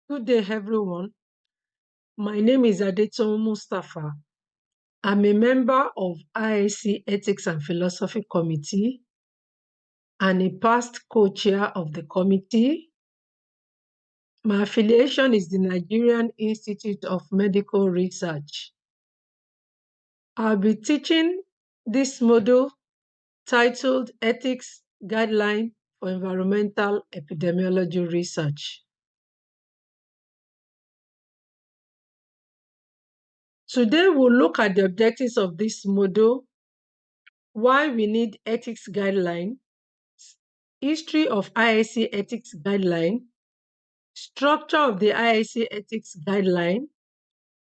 Good day, everyone. My name is Adetoun Mustapha. I'm a member of IIC Ethics and Philosophy Committee and a past co-chair of the committee. My affiliation is the Nigerian Institute of Medical Research. I'll be teaching this module titled Ethics Guideline for Environmental Epidemiology Research. Today, we'll look at the objectives of this module, why we need ethics guideline, history of IIC ethics guideline, structure of the IIC ethics guideline,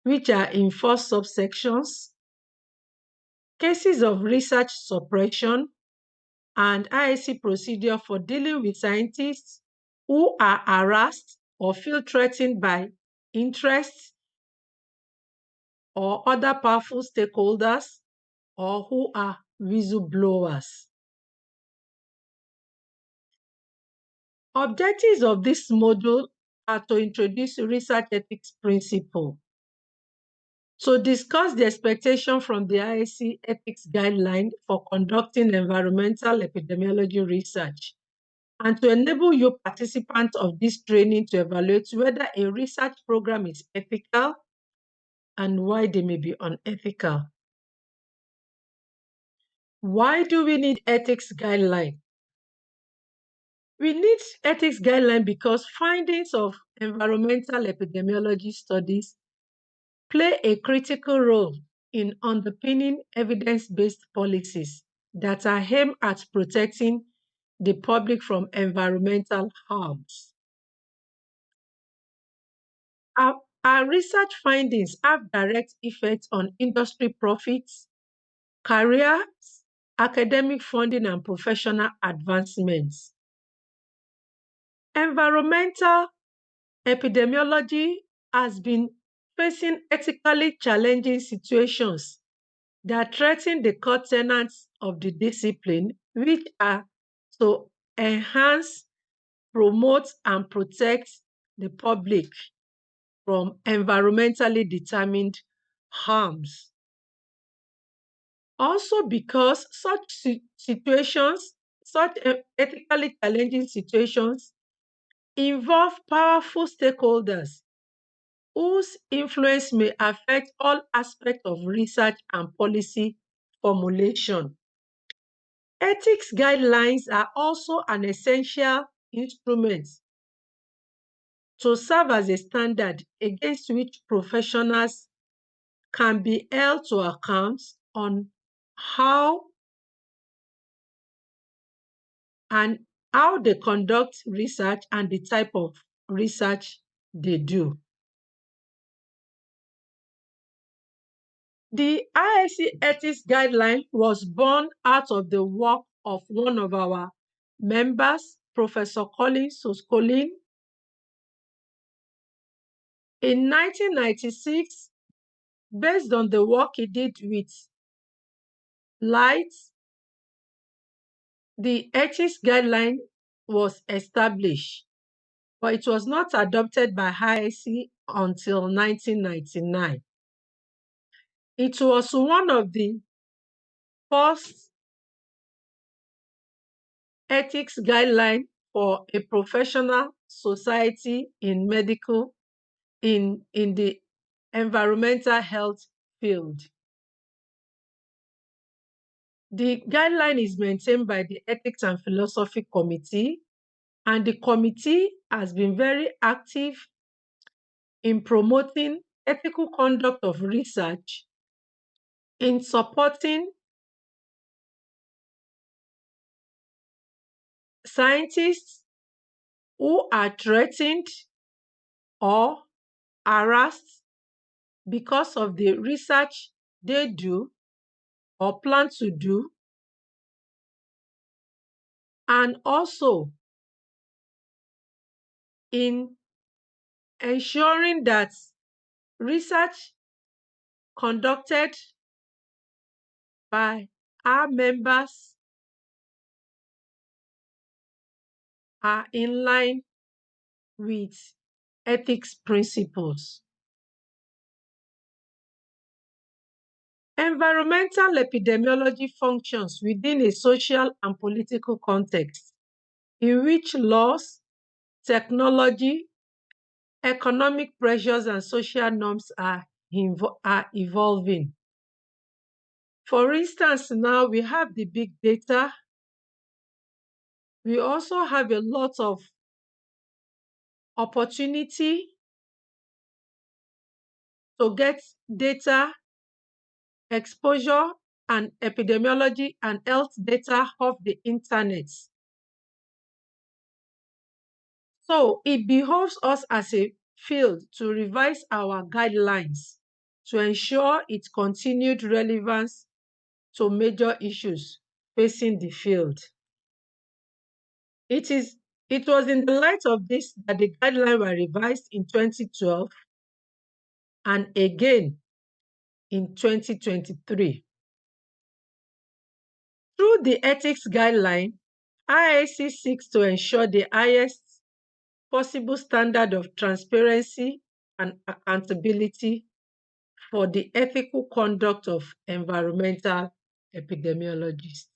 which are in 4 subsections, cases of research suppression, and IIC procedure for dealing with scientists who are harassed or feel threatened by interests or other powerful stakeholders or who are whistleblowers. Objectives of this module are to introduce research ethics principle, to discuss the expectation from the IIC ethics guideline for conducting environmental epidemiology research, and to enable you participants of this training to evaluate whether a research program is ethical and why they may be unethical. Why do we need ethics guideline? We need ethics guideline because findings of environmental epidemiology studies play a critical role in underpinning evidence-based policies that are aimed at protecting the public from environmental harms. Our research findings have direct effects on industry profits, careers, academic funding, and professional advancements. Environmental epidemiology has been facing ethically challenging situations that threaten the core tenets of the discipline, which are to enhance, promote, and protect the public from environmentally determined harms. Also, because such situations, such ethically challenging situations, involve powerful stakeholders whose influence may affect all aspects of research and policy formulation. Ethics guidelines are also an essential instrument to serve as a standard against which professionals can be held to account on how they conduct research and the type of research they do. The IIC ethics guideline was born out of the work of one of our members, Professor Collins Soscolin. In 1996, based on the work he did with light, the ethics guideline was established, but it was not adopted by IIC until 1999. It was one of the first ethics guidelines for a professional society in medical in the environmental health field. The guideline is maintained by the Ethics and Philosophy Committee, and the committee has been very active in promoting ethical conduct of research, in supporting scientists who are threatened or harassed because of the research they do or plan to do, and also in ensuring that research conducted by our members are in line with ethics principles. Environmental epidemiology functions within a social and political context in which laws, technology, economic pressures, and social norms are evolving. For instance, now we have the big data. We also have a lot of opportunity to get data, exposure, and epidemiology and health data off the internet. So it behoves us as a field to revise our guidelines to ensure its continued relevance to major issues facing the field. It was in the light of this that the guidelines were revised in 2012 and again in 2023. Through the ethics guideline, IIC seeks to ensure the highest possible standard of transparency and accountability for the ethical conduct of environmental epidemiologists.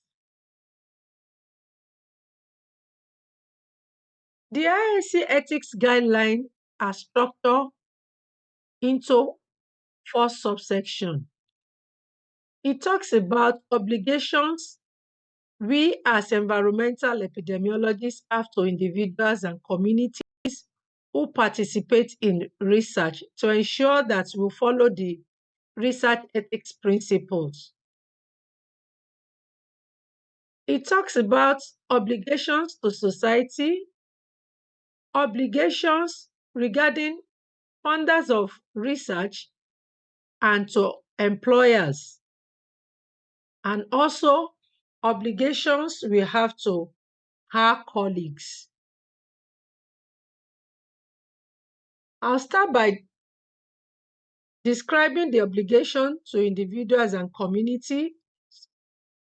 The IIC ethics guideline are structured into 4 subsections. It talks about obligations we as environmental epidemiologists have to individuals and communities who participate in research to ensure that we follow the research ethics principles. It talks about obligations to society, obligations regarding funders of research and to employers, and also obligations we have to our colleagues. I'll start by describing the obligation to individuals and community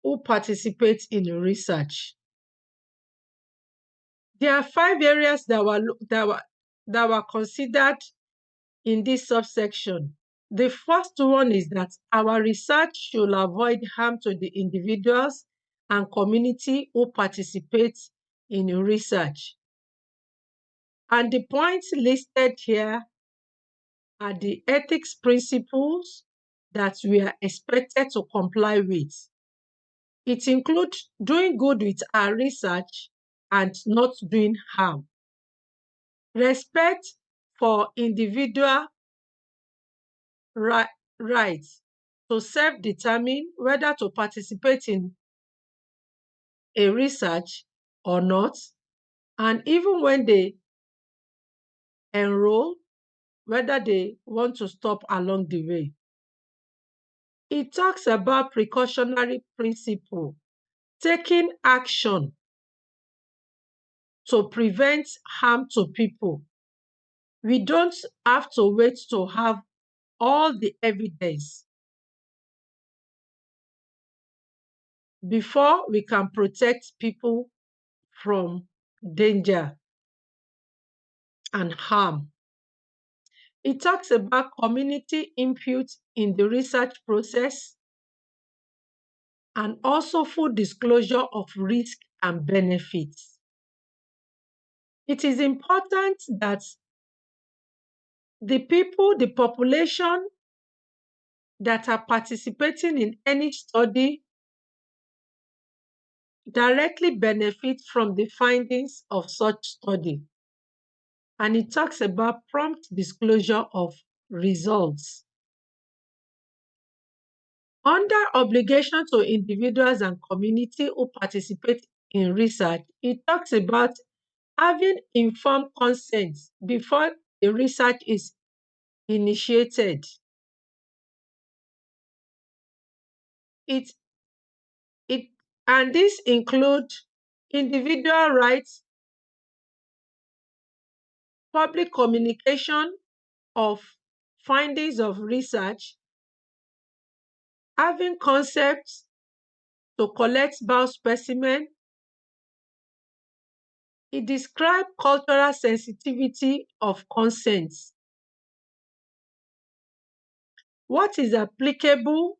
who participate in research. There are 5 areas that were considered in this subsection. The first one is that our research should avoid harm to the individuals and community who participate in research. And the points listed here are the ethics principles that we are expected to comply with. It includes doing good with our research and not doing harm. Respect for individual rights to self-determine whether to participate in a research or not, and even when they enroll, whether they want to stop along the way. It talks about precautionary principle, taking action to prevent harm to people. We don't have to wait to have all the evidence before we can protect people from danger and harm. It talks about community input in the research process and also full disclosure of risk and benefits. It is important that the people, the population that are participating in any study directly benefit from the findings of such study. And it talks about prompt disclosure of results. Under obligation to individuals and community who participate in research, it talks about having informed consent before the research is initiated. It, it, and this includes individual rights, public communication of findings of research, having concepts to collect biospecimen, It describes cultural sensitivity of consent. What is applicable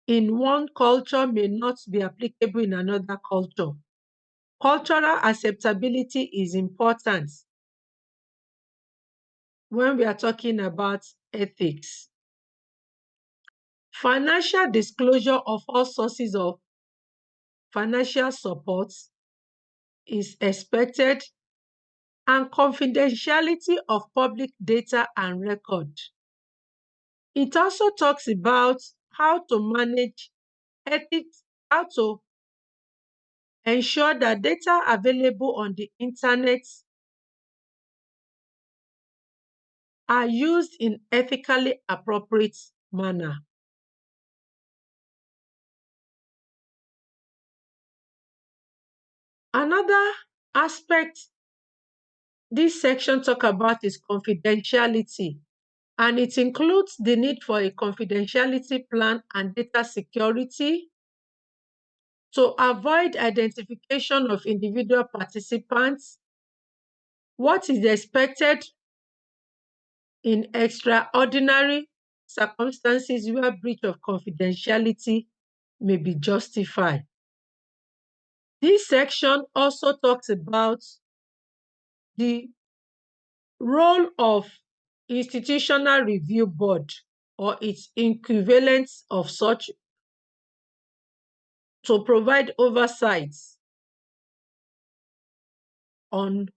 in one culture may not be applicable in another culture. Cultural acceptability is important when we are talking about ethics. Financial disclosure of all sources of financial support is expected, and confidentiality of public data and record. It also talks about how to manage ethics, how to ensure that data available on the internet are used in ethically appropriate manner. Another aspect this section talk about is confidentiality, and it includes the need for a confidentiality plan and data security to avoid identification of individual participants, what is expected in extraordinary circumstances where breach of confidentiality may be justified. This section also talks about the role of institutional review board or its equivalent of such to provide oversight on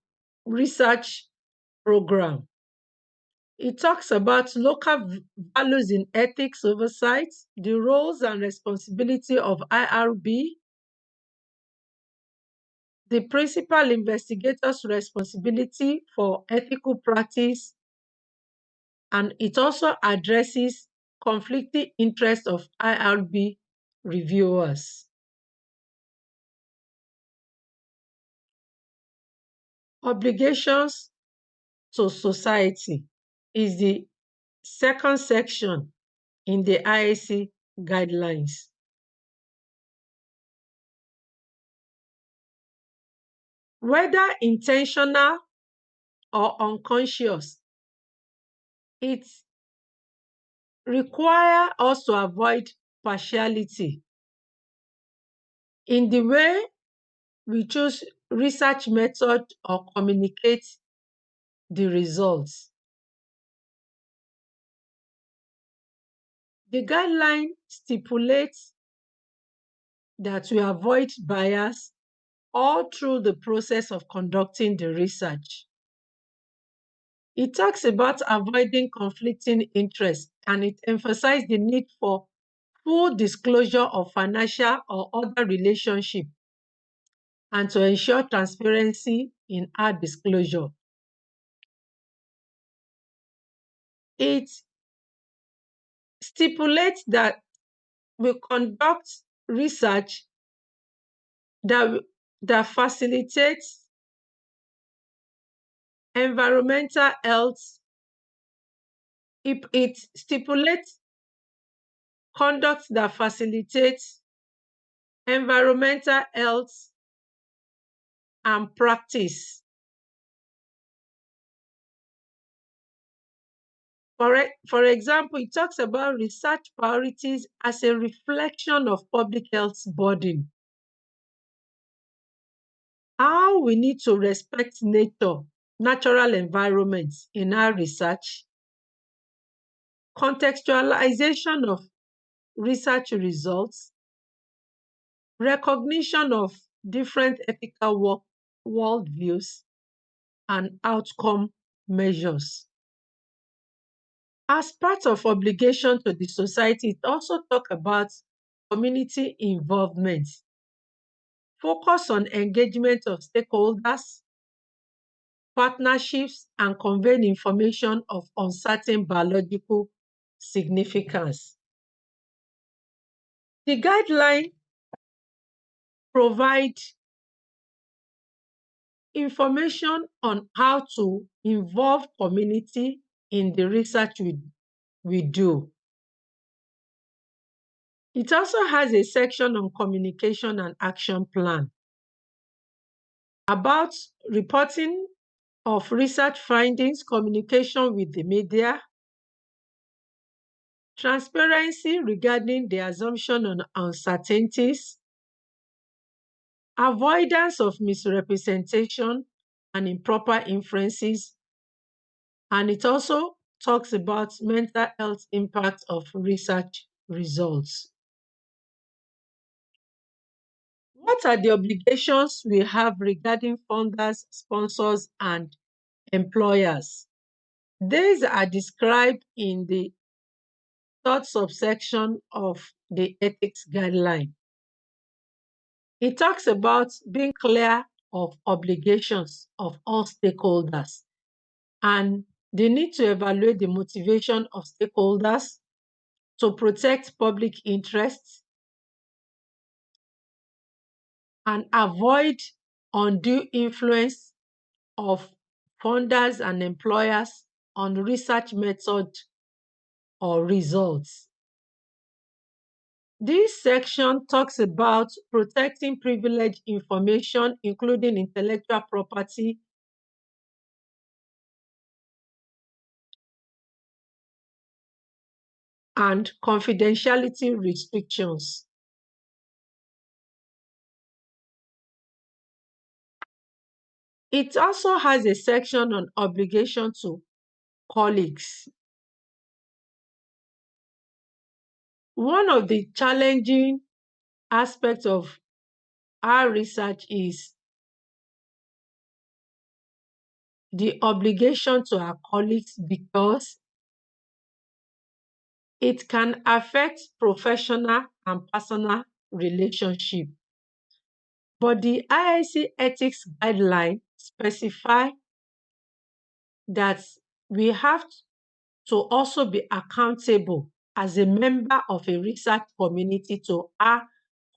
research program. It talks about local values in ethics oversight, the roles and responsibility of IRB, the principal investigator's responsibility for ethical practice, and it also addresses conflicting interests of IRB reviewers. Obligations to society is the second section in the IAC guidelines. Whether intentional or unconscious, it requires us to avoid partiality in the way we choose research method or communicate the results. The guideline stipulates that we avoid bias all through the process of conducting the research. It talks about avoiding conflicting interests, and it emphasizes the need for full disclosure of financial or other relationship and to ensure transparency in our disclosure. It stipulates that we conduct research that facilitates environmental health. It stipulates conduct that facilitates environmental health and practice. For example, it talks about research priorities as a reflection of public health burden. How we need to respect nature, natural environments in our research, contextualization of research results, recognition of different ethical worldviews, and outcome measures. As part of obligation to the society, it also talks about community involvement, focus on engagement of stakeholders, partnerships, and conveying information of uncertain biological significance. The guideline provide information on how to involve community in the research we do. It also has a section on communication and action plan. about reporting of research findings, communication with the media, transparency regarding the assumption on uncertainties, avoidance of misrepresentation and improper inferences, and it also talks about mental health impact of research results. What are the obligations we have regarding funders, sponsors, and employers? These are described in the third subsection of the ethics guideline. It talks about being clear of obligations of all stakeholders and the need to evaluate the motivation of stakeholders to protect public interests and avoid undue influence of funders and employers on research method or results. This section talks about protecting privileged information, including intellectual property, and confidentiality restrictions. It also has a section on obligation to colleagues. One of the challenging aspects of our research is the obligation to our colleagues because it can affect professional and personal relationship. But the IIC ethics guideline specify that we have to also be accountable as a member of a research community to our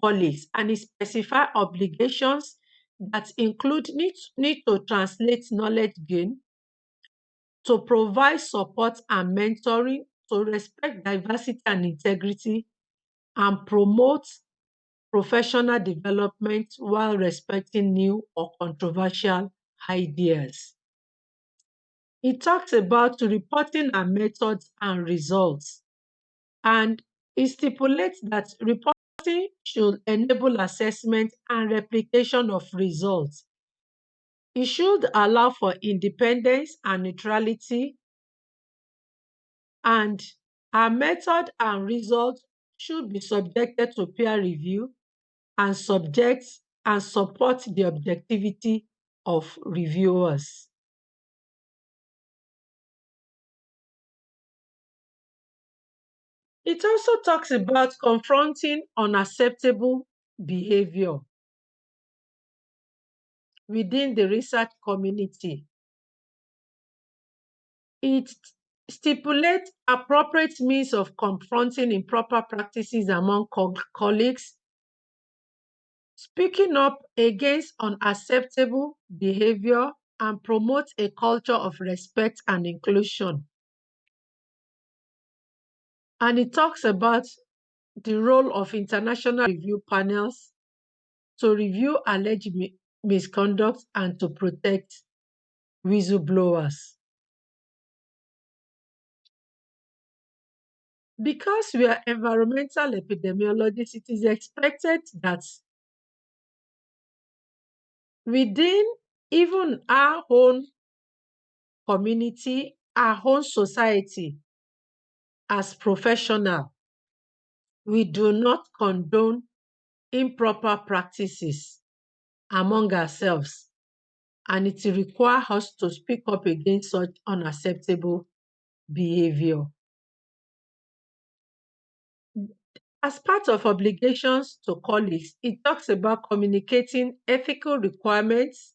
colleagues, and it specify obligations that include need to translate knowledge gain, to provide support and mentoring, to respect diversity and integrity, and promote professional development while respecting new or controversial ideas. It talks about reporting and methods and results, and it stipulates that reporting should enable assessment and replication of results. It should allow for independence and neutrality, and our method and results should be subjected to peer review and support the objectivity of reviewers. It also talks about confronting unacceptable behavior within the research community. It stipulates appropriate means of confronting improper practices among colleagues, speaking up against unacceptable behavior, and promote a culture of respect and inclusion. And it talks about the role of international review panels to review alleged misconduct and to protect whistleblowers. Because we are environmental epidemiologists, it is expected that within even our own community, our own society, as professional, we do not condone improper practices among ourselves, and it requires us to speak up against such unacceptable behavior. As part of obligations to colleagues, it talks about communicating ethical requirements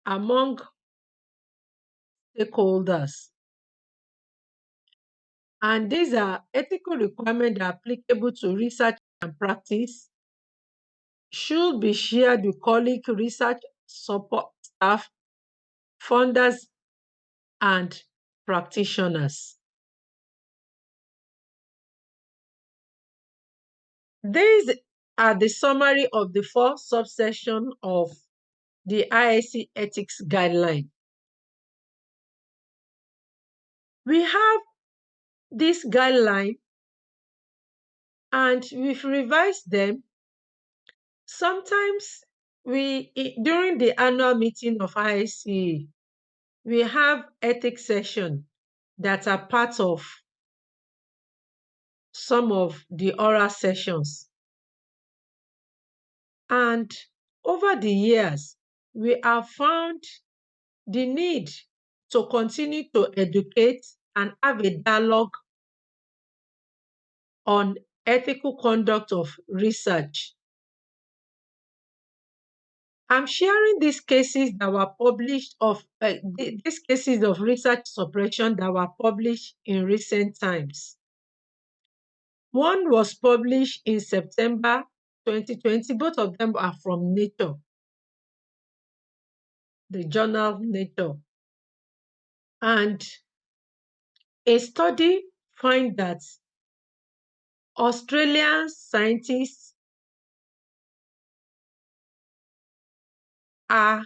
among stakeholders. And these are ethical requirements that are applicable to research and practice, should be shared with colleagues, research support staff, funders, and practitioners. These are the summary of the 4 subsections of the IIC Ethics Guideline. We have this guideline and we've revised them. Sometimes during the annual meeting of IIC, we have ethics session that are part of some of the oral sessions. And over the years, we have found the need to continue to educate and have a dialogue on ethical conduct of research. I'm sharing these cases that were published these cases of research suppression that were published in recent times. One was published in September 2020. Both of them are from Nature, the journal Nature. And a study finds that Australian scientists are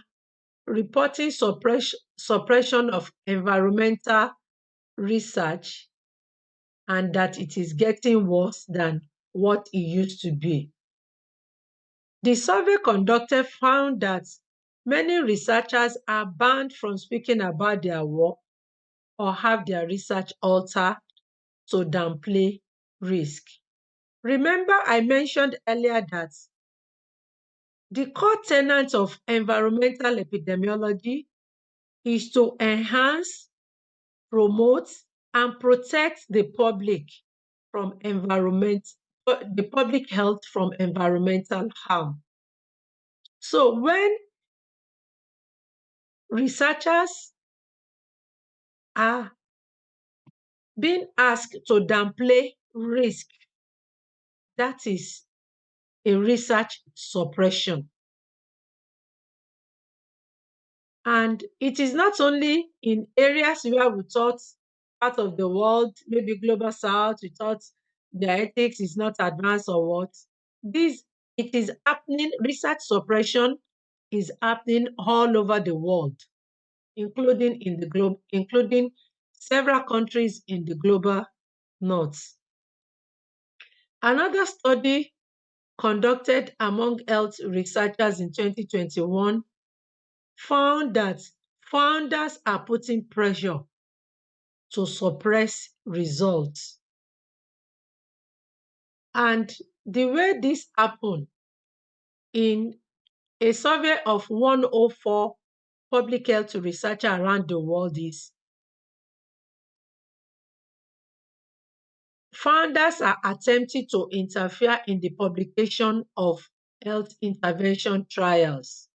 reporting suppression of environmental research and that it is getting worse than what it used to be. The survey conducted found that many researchers are banned from speaking about their work or have their research altered to downplay risk. Remember, I mentioned earlier that the core tenet of environmental epidemiology is to enhance, promote, and protect the public health from environmental harm. So when researchers are being asked to downplay risk, that is a research suppression. And it is not only in areas where we thought part of the world, maybe global south, we thought their ethics is not advanced or what. It is happening, research suppression is happening all over the world, including several countries in the global north. Another study conducted among health researchers in 2021 found that founders are putting pressure to suppress results. And the way this happened in a survey of 104 public health researchers around the world is founders are attempting to interfere in the publication of health intervention trials.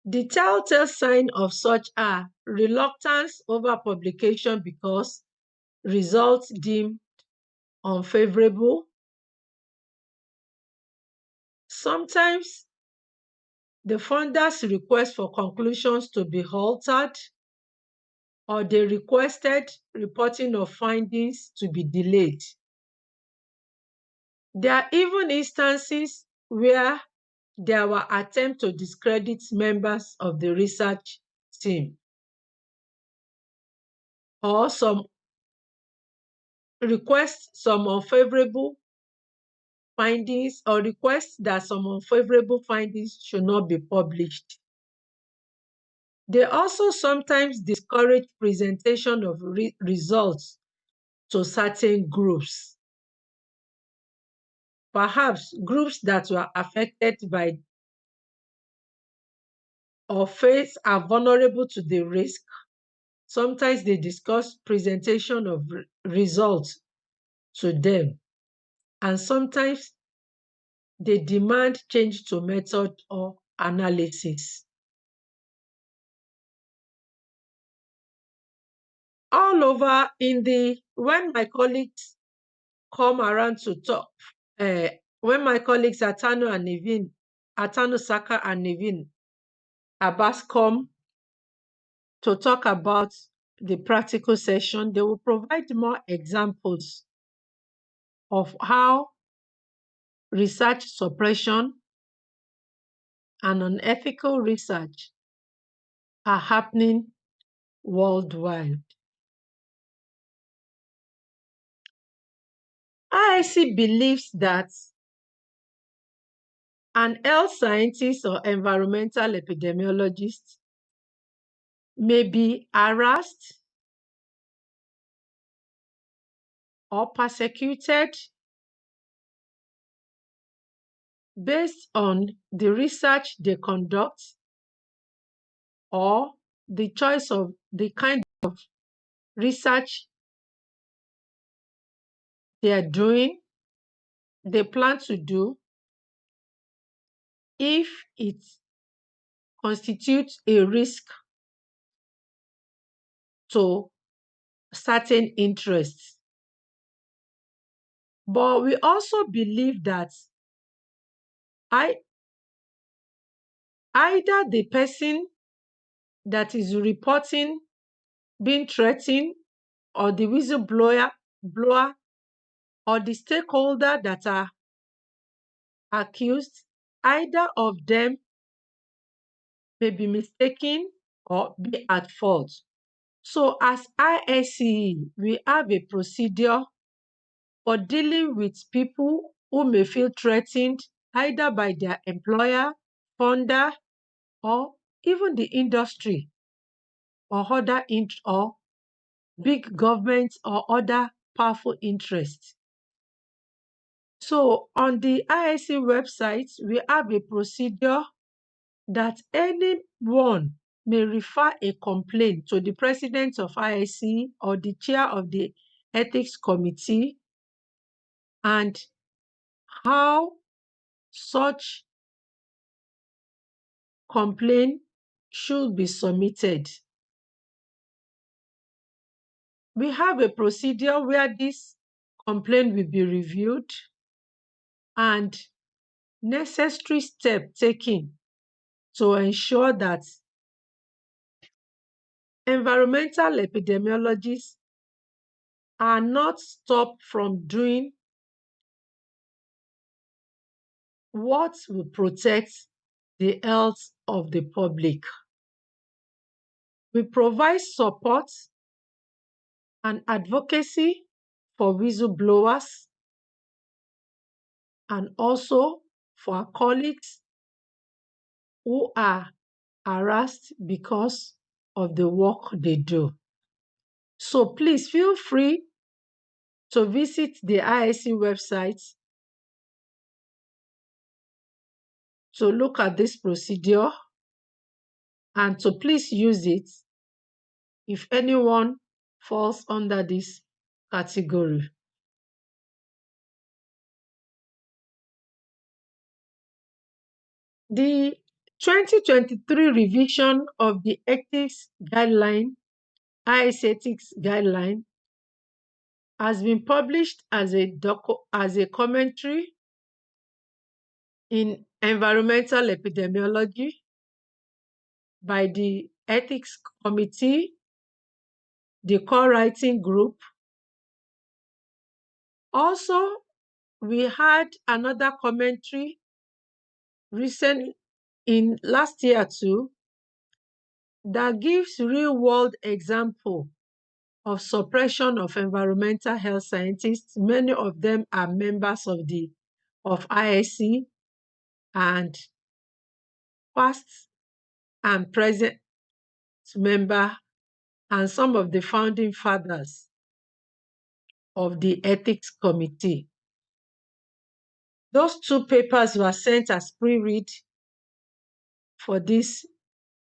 The telltale signs of such are reluctance over publication because results deemed unfavorable. Sometimes the funders request for conclusions to be altered, or they requested reporting of findings to be delayed. There are even instances where there were attempts to discredit members of the research team, or some request some unfavorable findings, or request that some unfavorable findings should not be published. They also sometimes discourage presentation of results to certain groups, perhaps groups that were affected by or face are vulnerable to the risk. Sometimes they discuss presentation of results to them, and sometimes they demand change to method or analysis. All over when my colleagues come around to talk, when my colleagues Atanu Saka and Nivin Abbas come to talk about the practical session, they will provide more examples of how research suppression and unethical research are happening worldwide. IIC believes that an health scientist or environmental epidemiologist may be harassed or persecuted based on the research they conduct or the choice of the kind of research they are doing, they plan to do, if it constitutes a risk to certain interests. But we also believe that either the person that is reporting being threatened, or the blower, or the stakeholder that are accused, either of them may be mistaken or be at fault. So as ISCE, we have a procedure for dealing with people who may feel threatened either by their employer, funder, or even the industry, or or big governments or other powerful interests. So on the IIC website, we have a procedure that anyone may refer a complaint to the president of IIC or the chair of the ethics committee, and how such complaint should be submitted. We have a procedure where this complaint will be reviewed and necessary steps taken to ensure that environmental epidemiologists are not stopped from doing what will protect the health of the public. We provide support and advocacy for whistleblowers and also for our colleagues who are harassed because of the work they do. So please feel free to visit the IIC website to look at this procedure and to please use it if anyone falls under this category. The 2023 revision of the ethics guideline, IIC ethics guideline, has been published as a commentary in environmental epidemiology by the ethics committee, the core writing group. Also, we had another commentary recent in last year too, that gives real-world example of suppression of environmental health scientists. Many of them are members of IIC and past and present member, and some of the founding fathers of the ethics committee. Those two papers were sent as pre-read for this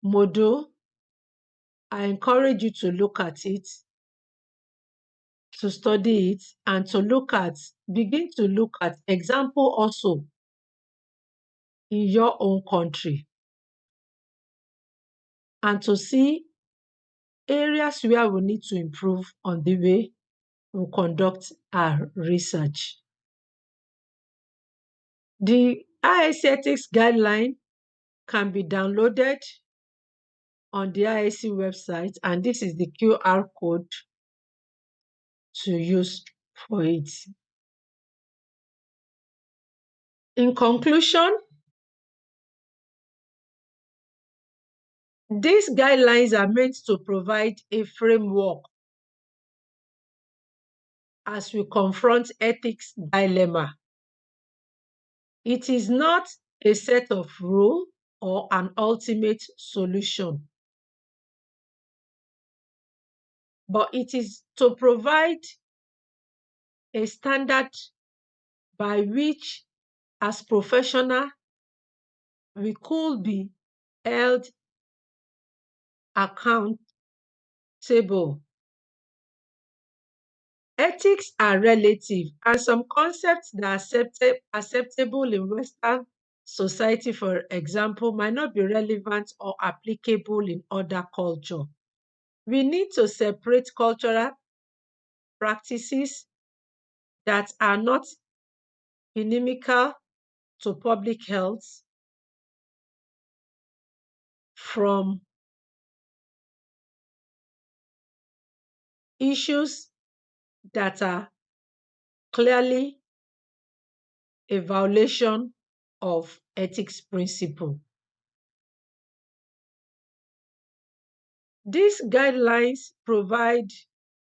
module. I encourage you to look at it, to study it, and begin to look at example also in your own country, and to see areas where we need to improve on the way we conduct our research. The IIC ethics guideline can be downloaded on the IIC website, and this is the QR code to use for it. In conclusion, these guidelines are meant to provide a framework as we confront ethics dilemma. It is not a set of rules or an ultimate solution, but it is to provide a standard by which, as professionals, we could be held accountable. Ethics are relative, and some concepts that are acceptable in Western society, for example, might not be relevant or applicable in other culture. We need to separate cultural practices that are not inimical to public health from issues that are clearly a violation of ethics principle. These guidelines provide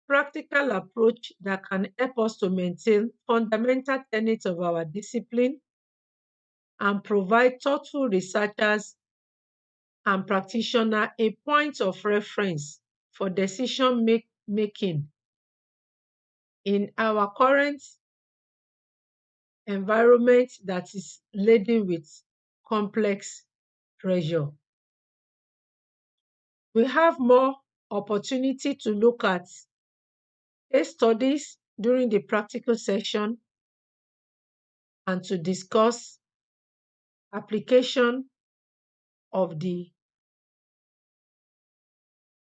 practical approach that can help us to maintain fundamental tenets of our discipline and provide thoughtful researchers and practitioners a point of reference for decision making in our current environment that is laden with complex pressure. We have more opportunity to look at case studies during the practical session and to discuss application of the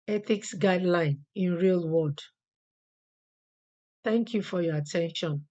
ethics guideline in real world. Thank you for your attention.